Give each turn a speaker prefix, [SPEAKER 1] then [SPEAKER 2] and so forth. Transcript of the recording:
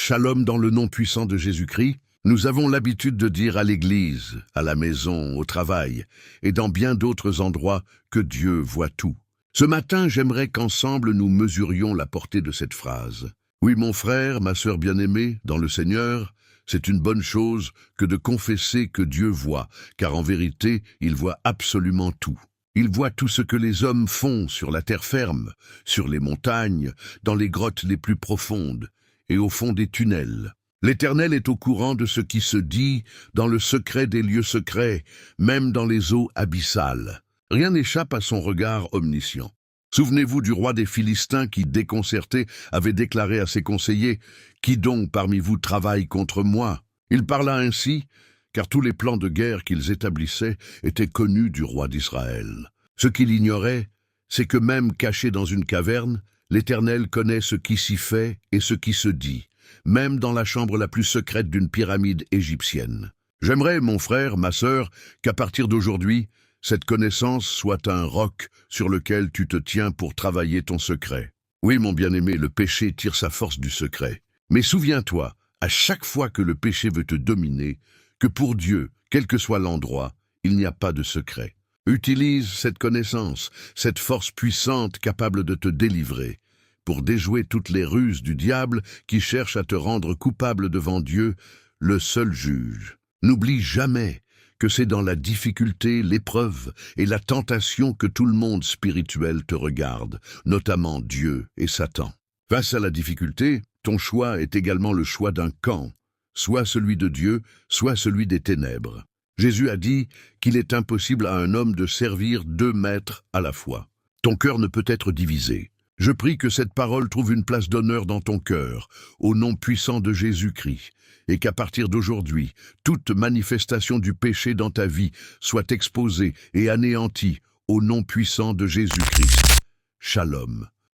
[SPEAKER 1] Shalom dans le nom puissant de Jésus-Christ. Nous avons l'habitude de dire à l'église, à la maison, au travail et dans bien d'autres endroits que Dieu voit tout. Ce matin, j'aimerais qu'ensemble nous mesurions la portée de cette phrase. Oui, mon frère, ma sœur bien-aimée, dans le Seigneur, c'est une bonne chose que de confesser que Dieu voit, car en vérité, il voit absolument tout. Il voit tout ce que les hommes font sur la terre ferme, sur les montagnes, dans les grottes les plus profondes et au fond des tunnels. L'Éternel est au courant de ce qui se dit dans le secret des lieux secrets, même dans les eaux abyssales. Rien n'échappe à son regard omniscient. Souvenez-vous du roi des Philistins qui, déconcerté, avait déclaré à ses conseillers « Qui donc parmi vous travaille contre moi ?» Il parla ainsi, car tous les plans de guerre qu'ils établissaient étaient connus du roi d'Israël. Ce qu'il ignorait, c'est que même caché dans une caverne, l'Éternel connaît ce qui s'y fait et ce qui se dit, même dans la chambre la plus secrète d'une pyramide égyptienne. J'aimerais, mon frère, ma sœur, qu'à partir d'aujourd'hui, cette connaissance soit un roc sur lequel tu te tiens pour travailler ton secret. Oui, mon bien-aimé, le péché tire sa force du secret. Mais souviens-toi, à chaque fois que le péché veut te dominer, que pour Dieu, quel que soit l'endroit, il n'y a pas de secret. Utilise cette connaissance, cette force puissante capable de te délivrer, pour déjouer toutes les ruses du diable qui cherche à te rendre coupable devant Dieu, le seul juge. N'oublie jamais que c'est dans la difficulté, l'épreuve et la tentation que tout le monde spirituel te regarde, notamment Dieu et Satan. Face à la difficulté, ton choix est également le choix d'un camp, soit celui de Dieu, soit celui des ténèbres. Jésus a dit qu'il est impossible à un homme de servir 2 maîtres à la fois. Ton cœur ne peut être divisé. Je prie que cette parole trouve une place d'honneur dans ton cœur, au nom puissant de Jésus-Christ, et qu'à partir d'aujourd'hui, toute manifestation du péché dans ta vie soit exposée et anéantie au nom puissant de Jésus-Christ. Shalom.